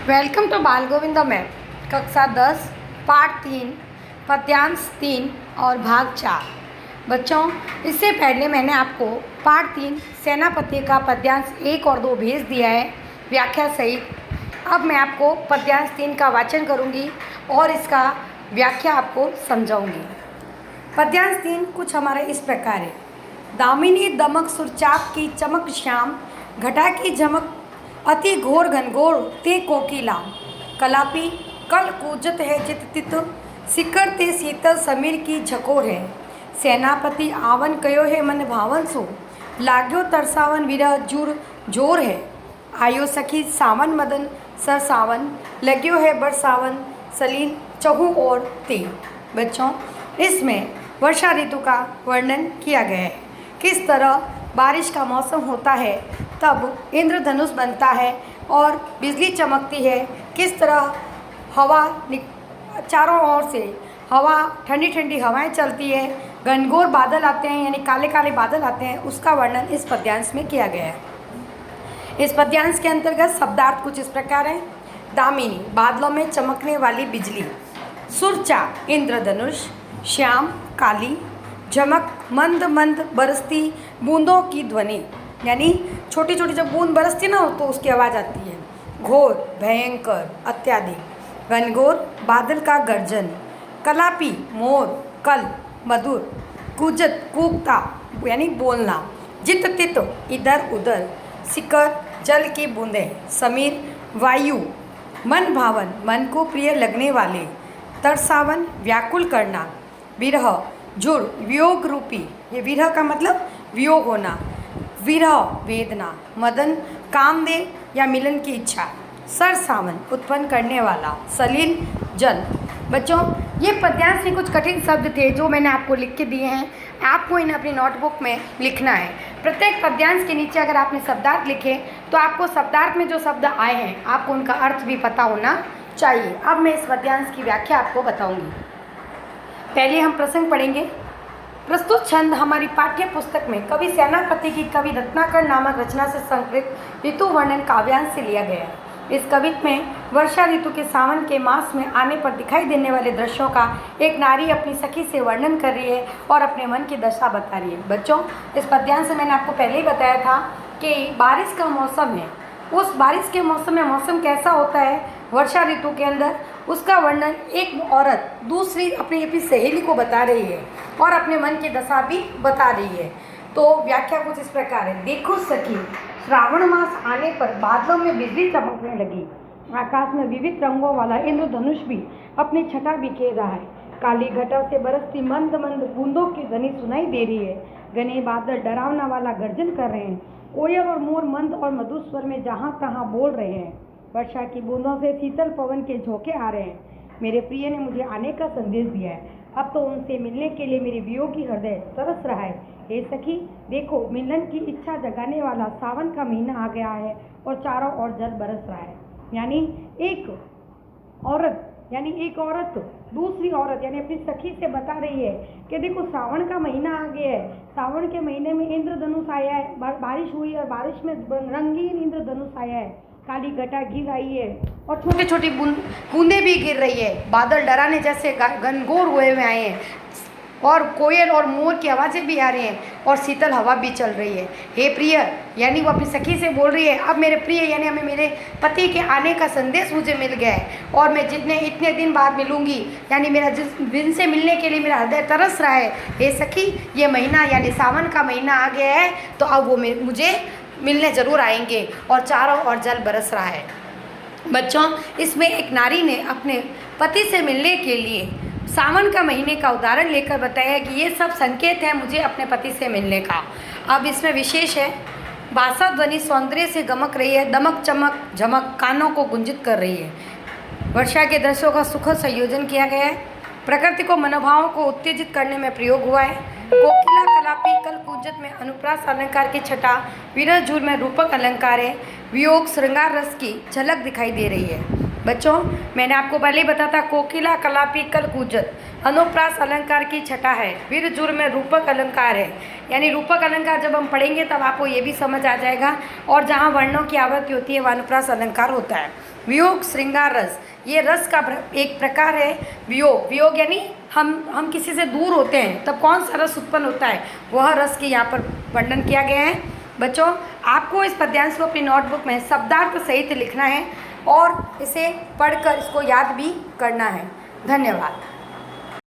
Welcome to बाल Govind ma'am. कक्षा 10 पाठ 3 पद्यांश 3 और भाग 4। बच्चों, इससे पहले मैंने आपको पाठ 3 सेनापति का पद्यांश 1 और 2 भेज दिया है व्याख्या सहित। अब मैं आपको पद्यांश 3 का वाचन करूंगी और इसका व्याख्या आपको समझाऊंगी। पद्यांश 3 कुछ हमारा इस प्रकार है। दामिनी दमक सुरचाप की चमक श्याम, घटा की झमक अति घोर घनघोर ते कोकिला, कलापी कल कूजत है चित तित, सिकर ते शीतल समीर की झकोर है। सेनापति आवन कयो है मन भावन सो, लाग्यो तरसावन विरह जुर जोर है। आयो सखी सावन मदन सर सावन, लग्यो है बरसावन सलील चहु और ते। बच्चों, इसमें वर्षा ऋतु का वर्णन किया गया है। किस तरह बारिश का मौसम होता है तब इंद्रधनुष बनता है और बिजली चमकती है। किस तरह हवा चारों ओर से हवा ठंडी ठंडी हवाएं चलती है, घनघोर बादल आते हैं यानी काले काले बादल आते हैं, उसका वर्णन इस पद्यांश में किया गया है। इस पद्यांश के अंतर्गत शब्दार्थ कुछ इस प्रकार है। दामिनी बादलों में चमकने वाली बिजली, सुरचा इंद्रधनुष, श्याम काली, झमक मंद मंद बरसती बूंदों की ध्वनि यानी छोटी छोटी जब बूंद बरसती ना हो तो उसकी आवाज़ आती है। घोर भयंकर अत्याधिक, घनघोर बादल का गर्जन, कलापी मोर कल मधुर, कूजत कूकता यानी बोलना, जित तित इधर उधर, सिकर जल की बूंदें, समीर वायु, मन भावन मन को प्रिय लगने वाले, तरसावन व्याकुल करना, विरह जुड़ वियोग रूपी, ये विरह का मतलब वियोग होना, विरह वेदना, मदन कामदेव या मिलन की इच्छा, सर सावन उत्पन्न करने वाला, सलील जल। बच्चों, ये पद्यांश में कुछ कठिन शब्द थे जो मैंने आपको लिख के दिए हैं। आपको इन्हें अपनी नोटबुक में लिखना है। प्रत्येक पद्यांश के नीचे अगर आपने शब्दार्थ लिखे तो आपको शब्दार्थ में जो शब्द आए हैं आपको उनका अर्थ भी पता होना चाहिए। अब मैं इस पद्यांश की व्याख्या आपको बताऊंगी। पहले हम प्रसंग पढ़ेंगे। प्रस्तुत छंद हमारी पाठ्य पुस्तक में कवि सेनापति की कवि रत्नाकर नामक रचना से संकलित ऋतु वर्णन काव्यांश से लिया गया है। इस कविता में वर्षा ऋतु के सावन के मास में आने पर दिखाई देने वाले दृश्यों का एक नारी अपनी सखी से वर्णन कर रही है और अपने मन की दशा बता रही है। बच्चों, इस पद्यांश से मैंने आपको पहले ही बताया था कि बारिश का मौसम है। उस बारिश के मौसम में मौसम कैसा होता है वर्षा ऋतु के अंदर, उसका वर्णन एक औरत दूसरी अपनी सहेली को बता रही है और अपने मन की दशा भी बता रही है। तो व्याख्या कुछ इस प्रकार है। देखो सखी, श्रावण मास आने पर बादलों में बिजली चमकने लगी, आकाश में विविध रंगों वाला इंद्रधनुष भी अपनी छटा बिखेर रहा है। काली घटा से बरसती मंद मंद बूंदों की ध्वनि सुनाई दे रही है। घने बादल डरावना वाला गर्जन कर रहे हैं। कोयल और मोर मंद और मधुर स्वर में जहाँ तहाँ बोल रहे हैं। वर्षा की बूंदों से शीतल पवन के झोंके आ रहे हैं। मेरे प्रिय ने मुझे आने का संदेश दिया है। अब तो उनसे मिलने के लिए मेरे वियोगी हृदय तरस रहा है। हे सखी, देखो मिलन की इच्छा जगाने वाला सावन का महीना आ गया है और चारों ओर जल बरस रहा है। यानी एक औरत दूसरी औरत यानी अपनी सखी से बता रही है कि देखो सावन का महीना आ गया है। सावन के महीने में इंद्रधनुष आया है, बारिश हुई और बारिश में रंगीन इंद्रधनुष आया है। काली घटा गिर आई है और छोटी छोटी बूंदें भी गिर रही है। बादल डराने जैसे घनघोर हुए हुए आए हैं और कोयल और मोर की आवाज़ें भी आ रही हैं और शीतल हवा भी चल रही है। हे प्रिय, यानी वो अपनी सखी से बोल रही है, अब मेरे प्रिय यानी हमें मेरे पति के आने का संदेश मुझे मिल गया है और मैं इतने दिन बाद मिलूंगी, यानी मेरा जिस दिन से मिलने के लिए मेरा हृदय तरस रहा है। हे सखी, ये महीना यानी सावन का महीना आ गया है तो अब वो मुझे मिलने ज़रूर आएंगे और चारों ओर जल बरस रहा है। बच्चों, इसमें एक नारी ने अपने पति से मिलने के लिए सावन का महीने का उदाहरण लेकर बताया कि ये सब संकेत है मुझे अपने पति से मिलने का। अब इसमें विशेष है, भाषा ध्वनि सौंदर्य से गमक रही है, दमक चमक झमक कानों को गुंजित कर रही है। वर्षा के दृश्यों का सुखद संयोजन किया गया है। प्रकृति को मनोभावों को उत्तेजित करने में प्रयोग हुआ है। कोकिला कलापी कल कूजत में अनुप्रास अलंकार की छटा, विरह झूर में रूपक अलंकार है। वियोग श्रृंगार रस की झलक दिखाई दे रही है। बच्चों, मैंने आपको पहले ही बताया था कोकिला कलापी कल कूजत अनुप्रास अलंकार की छठा है, वीर जुर में रूपक अलंकार है। यानी रूपक अलंकार जब हम पढ़ेंगे तब आपको ये भी समझ आ जाएगा। और जहाँ वर्णों की आवृत्ति होती है वह अनुप्रास अलंकार होता है। वियोग श्रृंगार रस, ये रस का एक प्रकार है। वियोग, वियोग यानी हम किसी से दूर होते हैं तब कौन सा रस उत्पन्न होता है, वह रस की यहाँ पर वर्णन किया गया है। बच्चों, आपको इस पद्यांश को अपनी नोटबुक में शब्दार्थ सहित लिखना है और इसे पढ़कर इसको याद भी करना है। धन्यवाद।